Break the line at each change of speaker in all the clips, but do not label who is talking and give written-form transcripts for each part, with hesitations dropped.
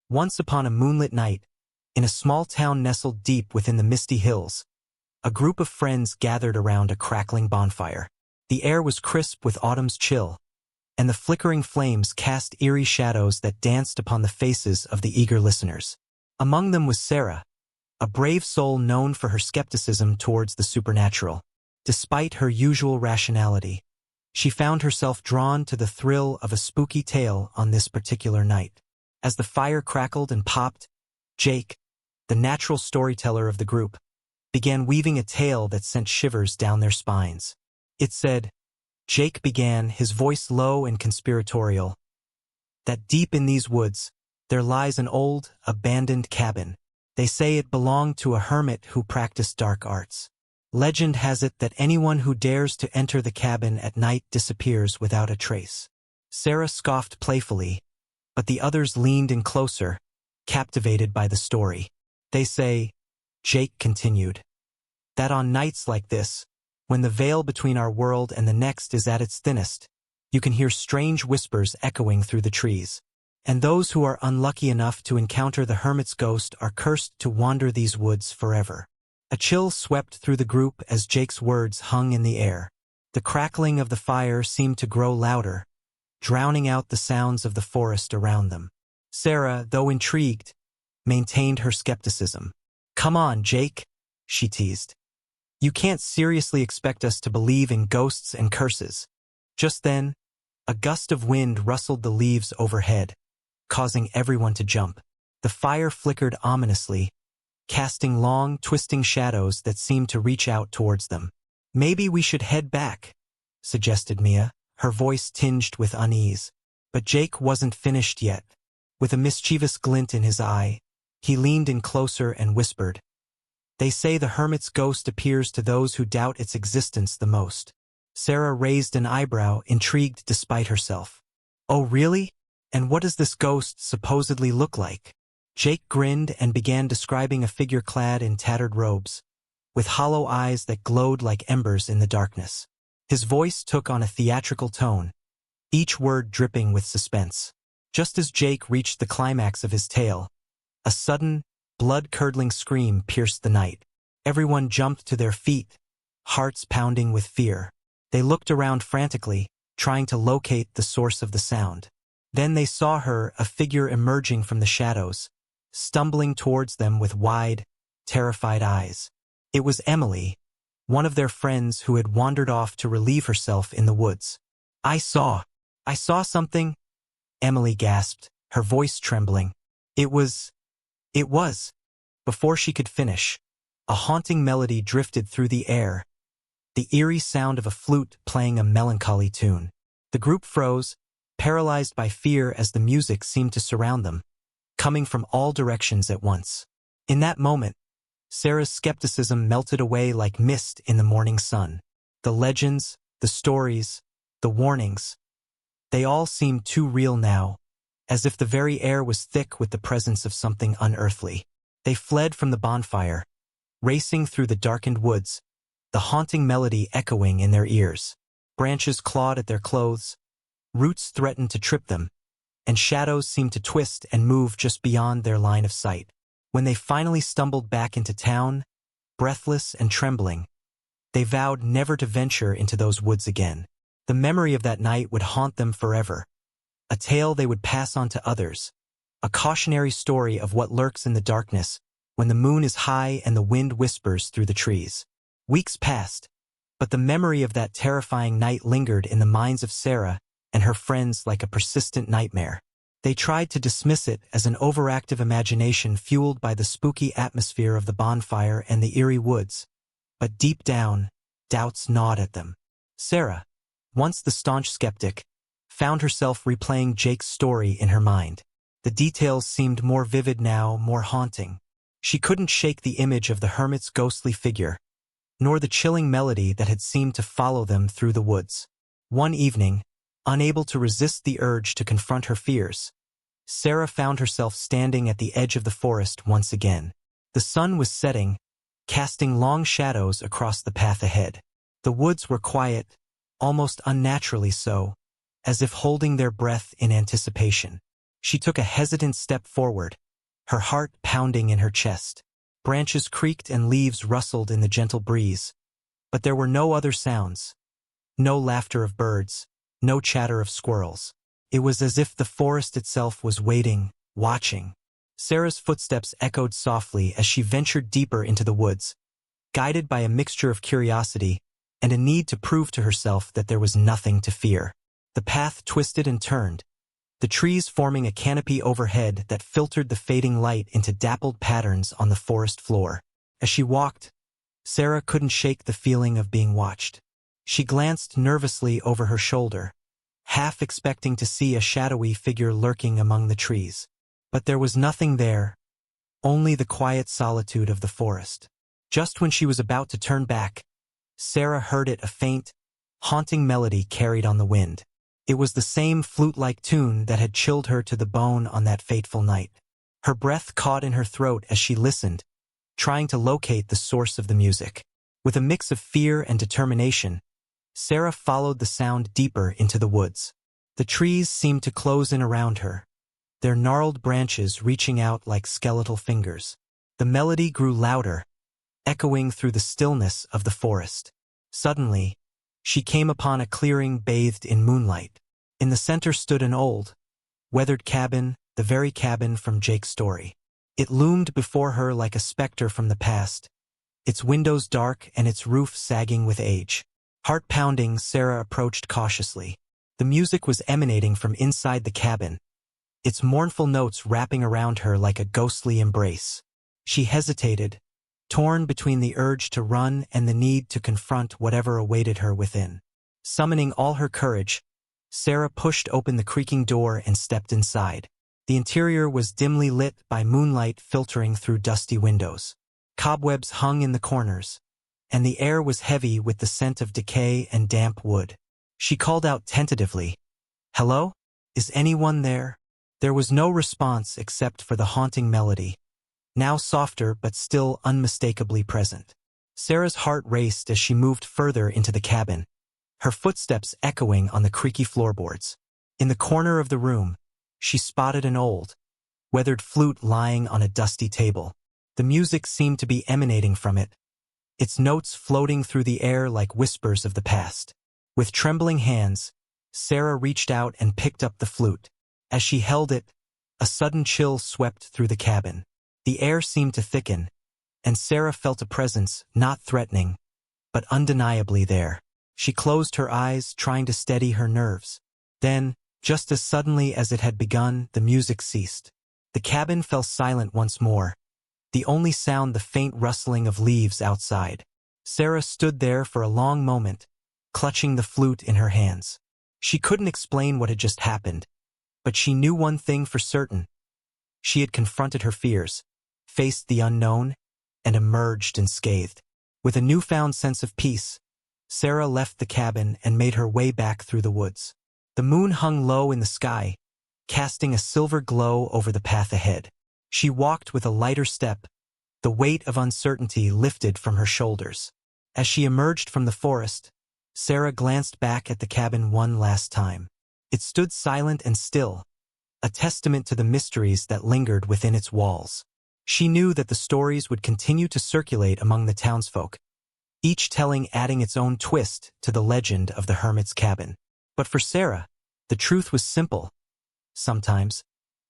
Once upon a moonlit night, in a small town nestled deep within the misty hills, a group of friends gathered around a crackling bonfire. The air was crisp with autumn's chill, and the flickering flames cast eerie shadows that danced upon the faces of the eager listeners. Among them was Sarah, a brave soul known for her skepticism towards the supernatural. Despite her usual rationality, she found herself drawn to the thrill of a spooky tale on this particular night. As the fire crackled and popped, Jake, the natural storyteller of the group, began weaving a tale that sent shivers down their spines. It said, Jake began, his voice low and conspiratorial, that deep in these woods, there lies an old, abandoned cabin. They say it belonged to a hermit who practiced dark arts. Legend has it that anyone who dares to enter the cabin at night disappears without a trace. Sarah scoffed playfully, but the others leaned in closer, captivated by the story. They say, Jake continued, that on nights like this, when the veil between our world and the next is at its thinnest, you can hear strange whispers echoing through the trees. And those who are unlucky enough to encounter the hermit's ghost are cursed to wander these woods forever. A chill swept through the group as Jake's words hung in the air. The crackling of the fire seemed to grow louder, drowning out the sounds of the forest around them. Sarah, though intrigued, maintained her skepticism. Come on, Jake, she teased. You can't seriously expect us to believe in ghosts and curses. Just then, a gust of wind rustled the leaves overhead, causing everyone to jump. The fire flickered ominously, casting long, twisting shadows that seemed to reach out towards them. Maybe we should head back, suggested Mia, her voice tinged with unease. But Jake wasn't finished yet. With a mischievous glint in his eye, he leaned in closer and whispered, They say the hermit's ghost appears to those who doubt its existence the most. Sarah raised an eyebrow, intrigued despite herself. Oh, really? And what does this ghost supposedly look like? Jake grinned and began describing a figure clad in tattered robes, with hollow eyes that glowed like embers in the darkness. His voice took on a theatrical tone, each word dripping with suspense. Just as Jake reached the climax of his tale, a sudden, blood-curdling scream pierced the night. Everyone jumped to their feet, hearts pounding with fear. They looked around frantically, trying to locate the source of the sound. Then they saw her, a figure emerging from the shadows, stumbling towards them with wide, terrified eyes. It was Emily, one of their friends who had wandered off to relieve herself in the woods. I saw something, Emily gasped, her voice trembling. It was. Before she could finish, a haunting melody drifted through the air, the eerie sound of a flute playing a melancholy tune. The group froze, paralyzed by fear as the music seemed to surround them, coming from all directions at once. In that moment, Sarah's skepticism melted away like mist in the morning sun. The legends, the stories, the warnings, they all seemed too real now, as if the very air was thick with the presence of something unearthly. They fled from the bonfire, racing through the darkened woods, the haunting melody echoing in their ears. Branches clawed at their clothes, roots threatened to trip them, and shadows seemed to twist and move just beyond their line of sight. When they finally stumbled back into town, breathless and trembling, they vowed never to venture into those woods again. The memory of that night would haunt them forever, a tale they would pass on to others, a cautionary story of what lurks in the darkness when the moon is high and the wind whispers through the trees. Weeks passed, but the memory of that terrifying night lingered in the minds of Sarah and her friends like a persistent nightmare. They tried to dismiss it as an overactive imagination fueled by the spooky atmosphere of the bonfire and the eerie woods, but deep down, doubts gnawed at them. Sarah, once the staunch skeptic, found herself replaying Jake's story in her mind. The details seemed more vivid now, more haunting. She couldn't shake the image of the hermit's ghostly figure, nor the chilling melody that had seemed to follow them through the woods. One evening, unable to resist the urge to confront her fears, Sarah found herself standing at the edge of the forest once again. The sun was setting, casting long shadows across the path ahead. The woods were quiet, almost unnaturally so, as if holding their breath in anticipation. She took a hesitant step forward, her heart pounding in her chest. Branches creaked and leaves rustled in the gentle breeze. But there were no other sounds. No laughter of birds, no chatter of squirrels. It was as if the forest itself was waiting, watching. Sarah's footsteps echoed softly as she ventured deeper into the woods, guided by a mixture of curiosity and a need to prove to herself that there was nothing to fear. The path twisted and turned, the trees forming a canopy overhead that filtered the fading light into dappled patterns on the forest floor. As she walked, Sarah couldn't shake the feeling of being watched. She glanced nervously over her shoulder, half expecting to see a shadowy figure lurking among the trees. But there was nothing there, only the quiet solitude of the forest. Just when she was about to turn back, Sarah heard it, a faint, haunting melody carried on the wind. It was the same flute-like tune that had chilled her to the bone on that fateful night. Her breath caught in her throat as she listened, trying to locate the source of the music. With a mix of fear and determination, Sarah followed the sound deeper into the woods. The trees seemed to close in around her, their gnarled branches reaching out like skeletal fingers. The melody grew louder, echoing through the stillness of the forest. Suddenly, she came upon a clearing bathed in moonlight. In the center stood an old, weathered cabin, the very cabin from Jake's story. It loomed before her like a specter from the past, its windows dark and its roof sagging with age. Heart-pounding, Sarah approached cautiously. The music was emanating from inside the cabin, its mournful notes wrapping around her like a ghostly embrace. She hesitated, torn between the urge to run and the need to confront whatever awaited her within. Summoning all her courage, Sarah pushed open the creaking door and stepped inside. The interior was dimly lit by moonlight filtering through dusty windows. Cobwebs hung in the corners, and the air was heavy with the scent of decay and damp wood. She called out tentatively, "Hello? Is anyone there?" There was no response except for the haunting melody, now softer but still unmistakably present. Sarah's heart raced as she moved further into the cabin, her footsteps echoing on the creaky floorboards. In the corner of the room, she spotted an old, weathered flute lying on a dusty table. The music seemed to be emanating from it, its notes floating through the air like whispers of the past. With trembling hands, Sarah reached out and picked up the flute. As she held it, a sudden chill swept through the cabin. The air seemed to thicken, and Sarah felt a presence, not threatening, but undeniably there. She closed her eyes, trying to steady her nerves. Then, just as suddenly as it had begun, the music ceased. The cabin fell silent once more, the only sound the faint rustling of leaves outside. Sarah stood there for a long moment, clutching the flute in her hands. She couldn't explain what had just happened, but she knew one thing for certain. She had confronted her fears, faced the unknown, and emerged unscathed. With a newfound sense of peace, Sarah left the cabin and made her way back through the woods. The moon hung low in the sky, casting a silver glow over the path ahead. She walked with a lighter step, the weight of uncertainty lifted from her shoulders. As she emerged from the forest, Sarah glanced back at the cabin one last time. It stood silent and still, a testament to the mysteries that lingered within its walls. She knew that the stories would continue to circulate among the townsfolk, each telling adding its own twist to the legend of the hermit's cabin. But for Sarah, the truth was simple. Sometimes,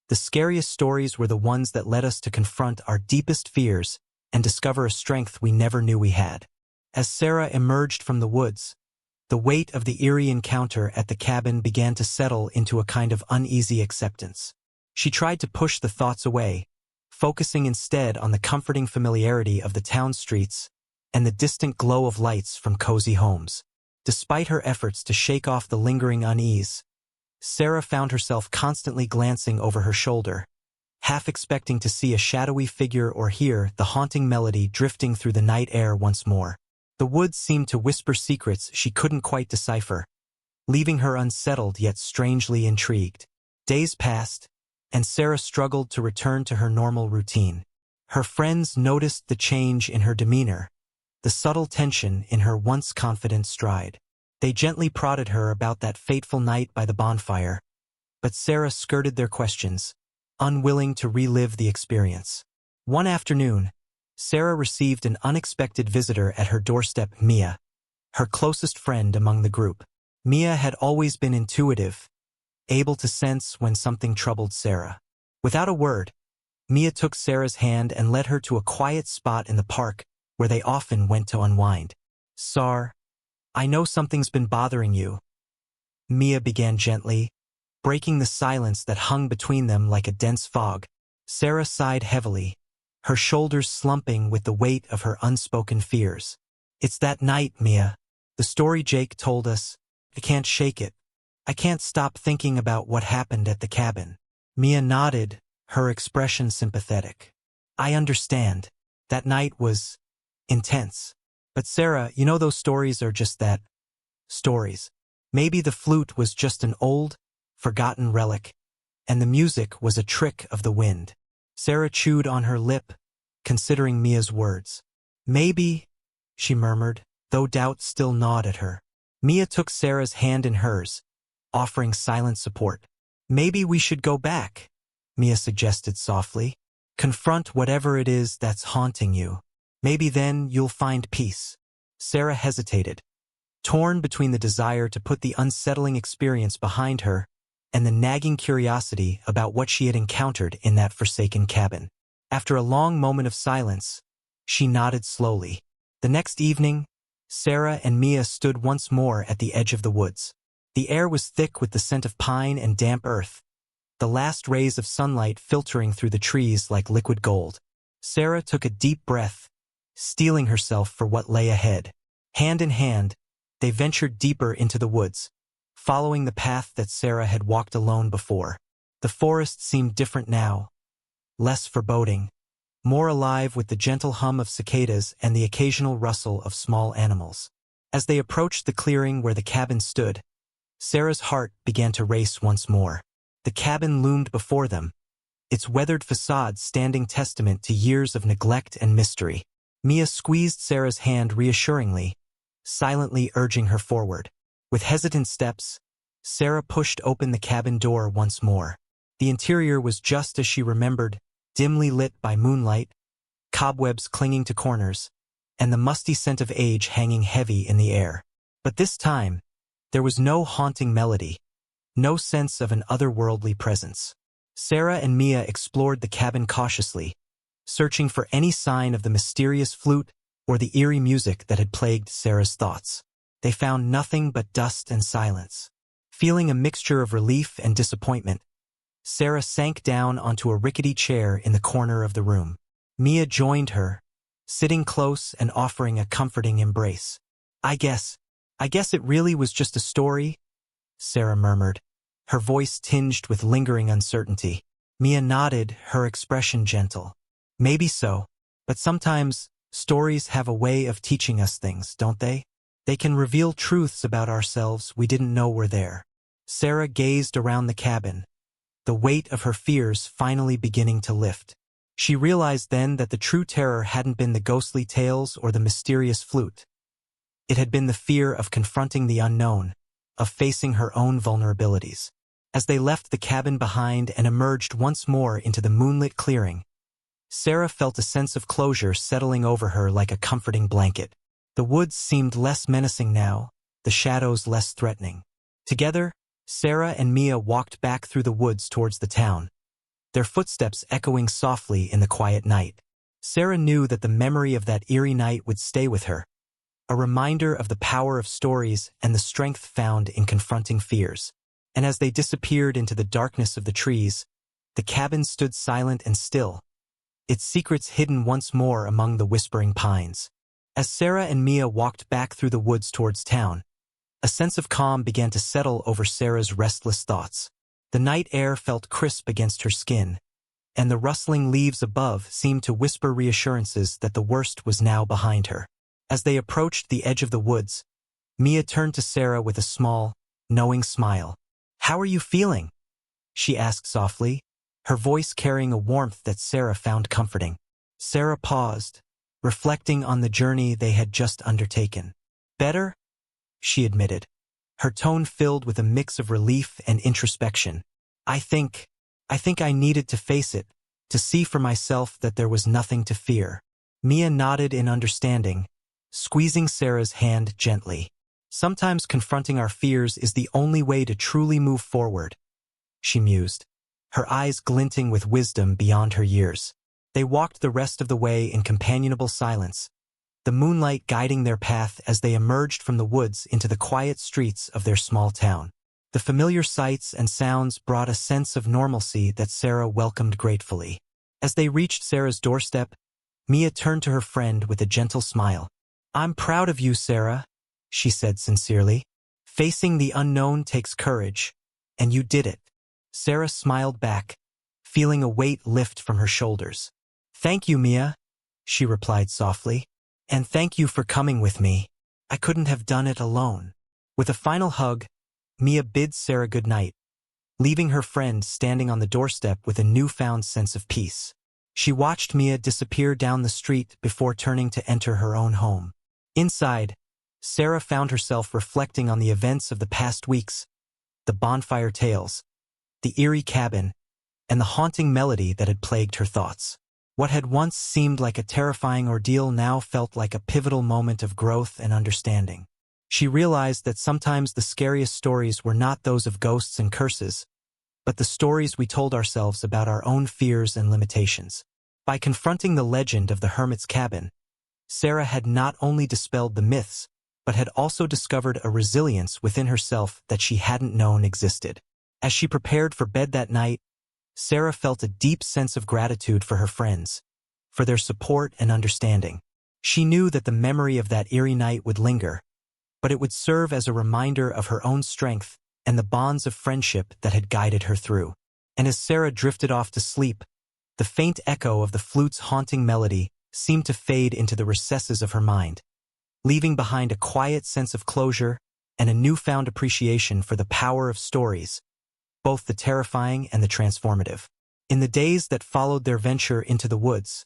the scariest stories were the ones that led us to confront our deepest fears and discover a strength we never knew we had. As Sarah emerged from the woods, the weight of the eerie encounter at the cabin began to settle into a kind of uneasy acceptance. She tried to push the thoughts away, focusing instead on the comforting familiarity of the town streets and the distant glow of lights from cozy homes. Despite her efforts to shake off the lingering unease, Sarah found herself constantly glancing over her shoulder, half expecting to see a shadowy figure or hear the haunting melody drifting through the night air once more. The woods seemed to whisper secrets she couldn't quite decipher, leaving her unsettled yet strangely intrigued. Days passed, and Sarah struggled to return to her normal routine. Her friends noticed the change in her demeanor, the subtle tension in her once confident stride. They gently prodded her about that fateful night by the bonfire, but Sarah skirted their questions, unwilling to relive the experience. One afternoon, Sarah received an unexpected visitor at her doorstep, Mia, her closest friend among the group. Mia had always been intuitive, able to sense when something troubled Sarah. Without a word, Mia took Sarah's hand and led her to a quiet spot in the park where they often went to unwind. "Sar, I know something's been bothering you," Mia began gently, breaking the silence that hung between them like a dense fog. Sarah sighed heavily, her shoulders slumping with the weight of her unspoken fears. "It's that night, Mia. The story Jake told us. I can't shake it. I can't stop thinking about what happened at the cabin." Mia nodded, her expression sympathetic. "I understand. That night was intense. But Sarah, you know those stories are just that. Stories. Maybe the flute was just an old, forgotten relic, and the music was a trick of the wind." Sarah chewed on her lip, considering Mia's words. "Maybe," she murmured, though doubt still gnawed at her. Mia took Sarah's hand in hers, offering silent support. "Maybe we should go back," Mia suggested softly. "Confront whatever it is that's haunting you. Maybe then you'll find peace." Sarah hesitated, torn between the desire to put the unsettling experience behind her and the nagging curiosity about what she had encountered in that forsaken cabin. After a long moment of silence, she nodded slowly. The next evening, Sarah and Mia stood once more at the edge of the woods. The air was thick with the scent of pine and damp earth, the last rays of sunlight filtering through the trees like liquid gold. Sarah took a deep breath, steeling herself for what lay ahead. Hand in hand, they ventured deeper into the woods, following the path that Sarah had walked alone before. The forest seemed different now, less foreboding, more alive with the gentle hum of cicadas and the occasional rustle of small animals. As they approached the clearing where the cabin stood, Sarah's heart began to race once more. The cabin loomed before them, its weathered facade standing testament to years of neglect and mystery. Mia squeezed Sarah's hand reassuringly, silently urging her forward. With hesitant steps, Sarah pushed open the cabin door once more. The interior was just as she remembered, dimly lit by moonlight, cobwebs clinging to corners, and the musty scent of age hanging heavy in the air. But this time, there was no haunting melody, no sense of an otherworldly presence. Sarah and Mia explored the cabin cautiously, searching for any sign of the mysterious flute or the eerie music that had plagued Sarah's thoughts. They found nothing but dust and silence. Feeling a mixture of relief and disappointment, Sarah sank down onto a rickety chair in the corner of the room. Mia joined her, sitting close and offering a comforting embrace. I guess it really was just a story," Sarah murmured, her voice tinged with lingering uncertainty. Mia nodded, her expression gentle. "Maybe so, but sometimes stories have a way of teaching us things, don't they? They can reveal truths about ourselves we didn't know were there." Sarah gazed around the cabin, the weight of her fears finally beginning to lift. She realized then that the true terror hadn't been the ghostly tales or the mysterious flute. It had been the fear of confronting the unknown, of facing her own vulnerabilities. As they left the cabin behind and emerged once more into the moonlit clearing, Sarah felt a sense of closure settling over her like a comforting blanket. The woods seemed less menacing now, the shadows less threatening. Together, Sarah and Mia walked back through the woods towards the town, their footsteps echoing softly in the quiet night. Sarah knew that the memory of that eerie night would stay with her, a reminder of the power of stories and the strength found in confronting fears. And as they disappeared into the darkness of the trees, the cabin stood silent and still, its secrets hidden once more among the whispering pines. As Sarah and Mia walked back through the woods towards town, a sense of calm began to settle over Sarah's restless thoughts. The night air felt crisp against her skin, and the rustling leaves above seemed to whisper reassurances that the worst was now behind her. As they approached the edge of the woods, Mia turned to Sarah with a small, knowing smile. "How are you feeling?" she asked softly, her voice carrying a warmth that Sarah found comforting. Sarah paused, reflecting on the journey they had just undertaken. "Better?" she admitted, her tone filled with a mix of relief and introspection. I think I needed to face it, to see for myself that there was nothing to fear. Mia nodded in understanding, squeezing Sarah's hand gently. Sometimes confronting our fears is the only way to truly move forward, she mused, her eyes glinting with wisdom beyond her years. They walked the rest of the way in companionable silence, the moonlight guiding their path as they emerged from the woods into the quiet streets of their small town. The familiar sights and sounds brought a sense of normalcy that Sarah welcomed gratefully. As they reached Sarah's doorstep, Mia turned to her friend with a gentle smile. "I'm proud of you, Sarah," she said sincerely. "Facing the unknown takes courage, and you did it." Sarah smiled back, feeling a weight lift from her shoulders. "Thank you, Mia," she replied softly. "And thank you for coming with me. I couldn't have done it alone." With a final hug, Mia bid Sarah good night, leaving her friend standing on the doorstep with a newfound sense of peace. She watched Mia disappear down the street before turning to enter her own home. Inside, Sarah found herself reflecting on the events of the past weeks, the bonfire tales, the eerie cabin, and the haunting melody that had plagued her thoughts. What had once seemed like a terrifying ordeal now felt like a pivotal moment of growth and understanding. She realized that sometimes the scariest stories were not those of ghosts and curses, but the stories we told ourselves about our own fears and limitations. By confronting the legend of the hermit's cabin, Sarah had not only dispelled the myths, but had also discovered a resilience within herself that she hadn't known existed. As she prepared for bed that night, Sarah felt a deep sense of gratitude for her friends, for their support and understanding. She knew that the memory of that eerie night would linger, but it would serve as a reminder of her own strength and the bonds of friendship that had guided her through. And as Sarah drifted off to sleep, the faint echo of the flute's haunting melody seemed to fade into the recesses of her mind, leaving behind a quiet sense of closure and a newfound appreciation for the power of stories, both the terrifying and the transformative. In the days that followed their venture into the woods,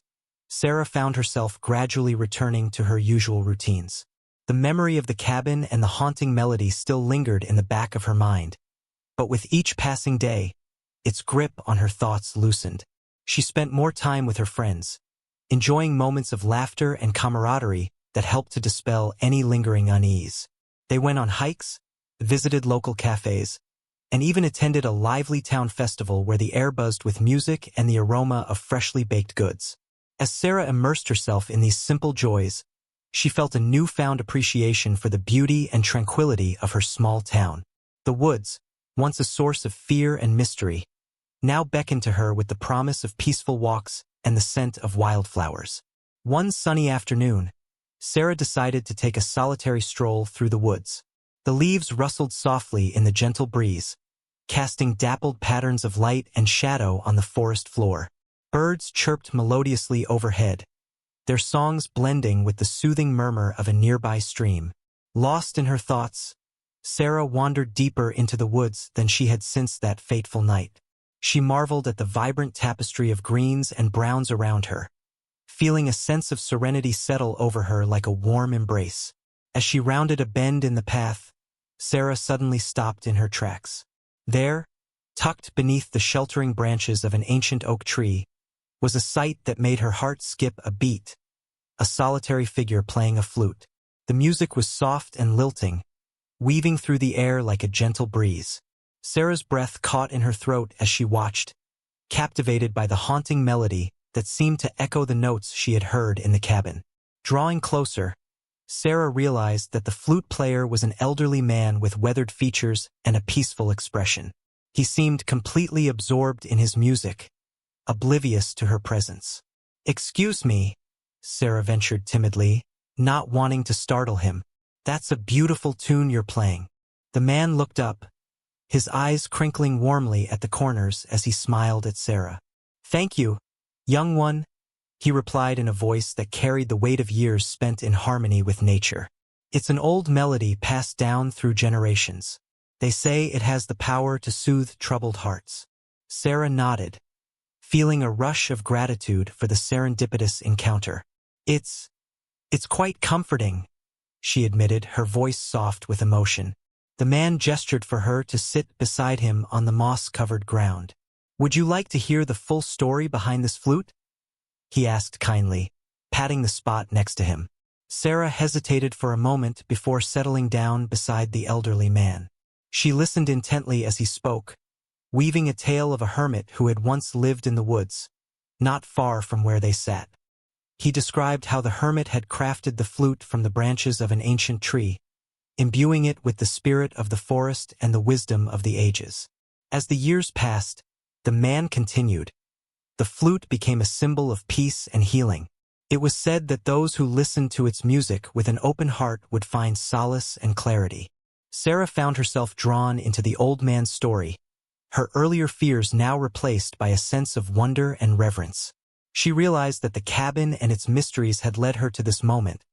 Sarah found herself gradually returning to her usual routines. The memory of the cabin and the haunting melody still lingered in the back of her mind, but with each passing day, its grip on her thoughts loosened. She spent more time with her friends, enjoying moments of laughter and camaraderie that helped to dispel any lingering unease. They went on hikes, visited local cafes, and even attended a lively town festival where the air buzzed with music and the aroma of freshly baked goods. As Sarah immersed herself in these simple joys, she felt a newfound appreciation for the beauty and tranquility of her small town. The woods, once a source of fear and mystery, now beckoned to her with the promise of peaceful walks and the scent of wildflowers. One sunny afternoon, Sarah decided to take a solitary stroll through the woods. The leaves rustled softly in the gentle breeze, casting dappled patterns of light and shadow on the forest floor. Birds chirped melodiously overhead, their songs blending with the soothing murmur of a nearby stream. Lost in her thoughts, Sarah wandered deeper into the woods than she had since that fateful night. She marveled at the vibrant tapestry of greens and browns around her, feeling a sense of serenity settle over her like a warm embrace. As she rounded a bend in the path, Sarah suddenly stopped in her tracks. There, tucked beneath the sheltering branches of an ancient oak tree, was a sight that made her heart skip a beat, a solitary figure playing a flute. The music was soft and lilting, weaving through the air like a gentle breeze. Sarah's breath caught in her throat as she watched, captivated by the haunting melody that seemed to echo the notes she had heard in the cabin. Drawing closer, Sarah realized that the flute player was an elderly man with weathered features and a peaceful expression. He seemed completely absorbed in his music, oblivious to her presence. "Excuse me," Sarah ventured timidly, not wanting to startle him. "That's a beautiful tune you're playing." The man looked up, his eyes crinkling warmly at the corners as he smiled at Sarah. "Thank you, young one," he replied in a voice that carried the weight of years spent in harmony with nature. "It's an old melody passed down through generations. They say it has the power to soothe troubled hearts." Sarah nodded, feeling a rush of gratitude for the serendipitous encounter. It's quite comforting," she admitted, her voice soft with emotion. The man gestured for her to sit beside him on the moss-covered ground. "Would you like to hear the full story behind this flute?" he asked kindly, patting the spot next to him. Sarah hesitated for a moment before settling down beside the elderly man. She listened intently as he spoke, weaving a tale of a hermit who had once lived in the woods, not far from where they sat. He described how the hermit had crafted the flute from the branches of an ancient tree, imbuing it with the spirit of the forest and the wisdom of the ages. As the years passed, the man continued. The flute became a symbol of peace and healing. It was said that those who listened to its music with an open heart would find solace and clarity. Sarah found herself drawn into the old man's story, her earlier fears now replaced by a sense of wonder and reverence. She realized that the cabin and its mysteries had led her to this moment,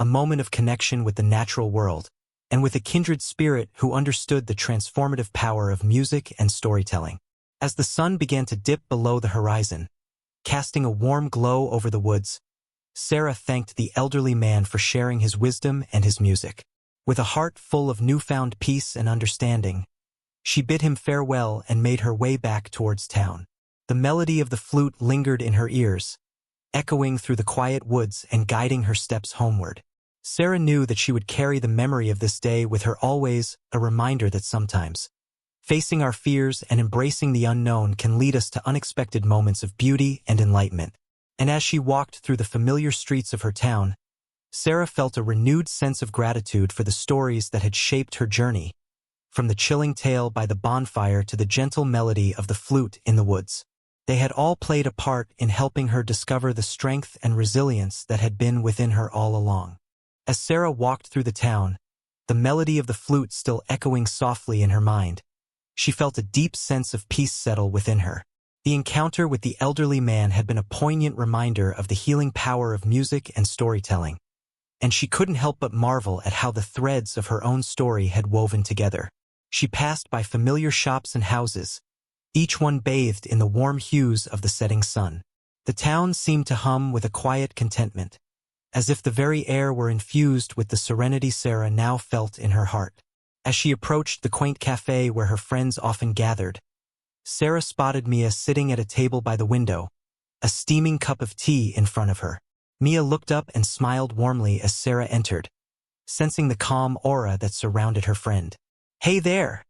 a moment of connection with the natural world, and with a kindred spirit who understood the transformative power of music and storytelling. As the sun began to dip below the horizon, casting a warm glow over the woods, Sarah thanked the elderly man for sharing his wisdom and his music. With a heart full of newfound peace and understanding, she bid him farewell and made her way back towards town. The melody of the flute lingered in her ears, echoing through the quiet woods and guiding her steps homeward. Sarah knew that she would carry the memory of this day with her always, a reminder that sometimes facing our fears and embracing the unknown can lead us to unexpected moments of beauty and enlightenment. And as she walked through the familiar streets of her town, Sarah felt a renewed sense of gratitude for the stories that had shaped her journey, from the chilling tale by the bonfire to the gentle melody of the flute in the woods. They had all played a part in helping her discover the strength and resilience that had been within her all along. As Sarah walked through the town, the melody of the flute still echoing softly in her mind, she felt a deep sense of peace settle within her. The encounter with the elderly man had been a poignant reminder of the healing power of music and storytelling, and she couldn't help but marvel at how the threads of her own story had woven together. She passed by familiar shops and houses, each one bathed in the warm hues of the setting sun. The town seemed to hum with a quiet contentment, as if the very air were infused with the serenity Sarah now felt in her heart. As she approached the quaint cafe where her friends often gathered, Sarah spotted Mia sitting at a table by the window, a steaming cup of tea in front of her. Mia looked up and smiled warmly as Sarah entered, sensing the calm aura that surrounded her friend. "Hey there,"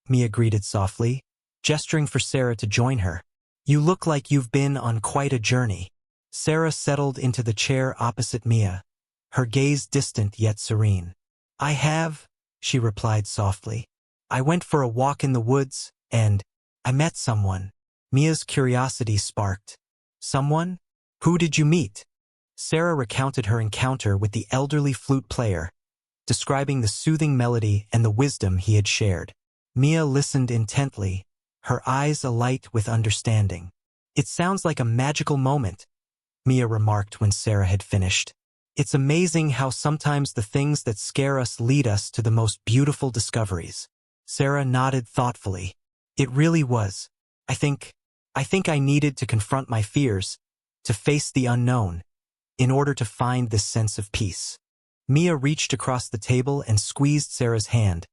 Mia greeted softly, gesturing for Sarah to join her. "You look like you've been on quite a journey." Sarah settled into the chair opposite Mia, her gaze distant yet serene. "I have," she replied softly. "I went for a walk in the woods, and I met someone." Mia's curiosity sparked. "Someone? Who did you meet?" Sarah recounted her encounter with the elderly flute player, describing the soothing melody and the wisdom he had shared. Mia listened intently, her eyes alight with understanding. "It sounds like a magical moment," Mia remarked when Sarah had finished. "It's amazing how sometimes the things that scare us lead us to the most beautiful discoveries." Sarah nodded thoughtfully. "It really was. I think I needed to confront my fears, to face the unknown, in order to find this sense of peace." Mia reached across the table and squeezed Sarah's hand,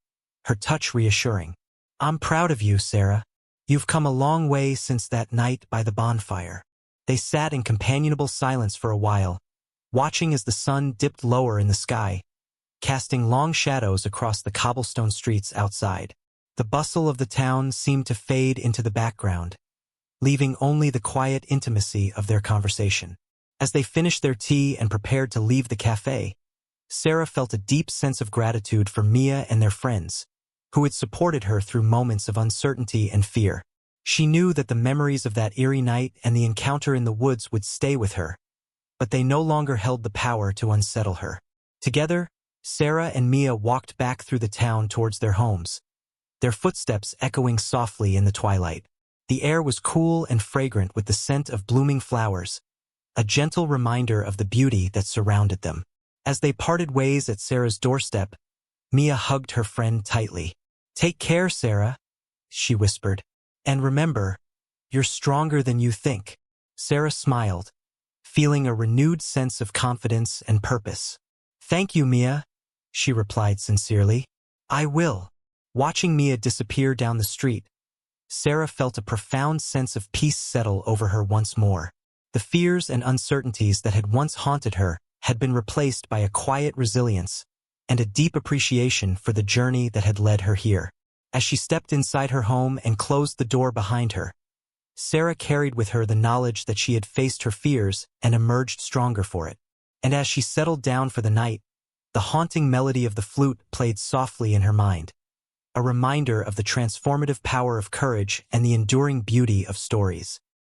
her touch reassuring. "I'm proud of you, Sarah. You've come a long way since that night by the bonfire." They sat in companionable silence for a while, watching as the sun dipped lower in the sky, casting long shadows across the cobblestone streets outside. The bustle of the town seemed to fade into the background, leaving only the quiet intimacy of their conversation. As they finished their tea and prepared to leave the cafe, Sarah felt a deep sense of gratitude for Mia and their friends, who had supported her through moments of uncertainty and fear. She knew that the memories of that eerie night and the encounter in the woods would stay with her, but they no longer held the power to unsettle her. Together, Sarah and Mia walked back through the town towards their homes, their footsteps echoing softly in the twilight. The air was cool and fragrant with the scent of blooming flowers, a gentle reminder of the beauty that surrounded them. As they parted ways at Sarah's doorstep, Mia hugged her friend tightly. "Take care, Sarah," she whispered. "And remember, you're stronger than you think." Sarah smiled, feeling a renewed sense of confidence and purpose. "Thank you, Mia," she replied sincerely. "I will." Watching Mia disappear down the street, Sarah felt a profound sense of peace settle over her once more. The fears and uncertainties that had once haunted her had been replaced by a quiet resilience and a deep appreciation for the journey that had led her here. As she stepped inside her home and closed the door behind her, Sarah carried with her the knowledge that she had faced her fears and emerged stronger for it. And as she settled down for the night, the haunting melody of the flute played softly in her mind, a reminder of the transformative power of courage and the enduring beauty of stories.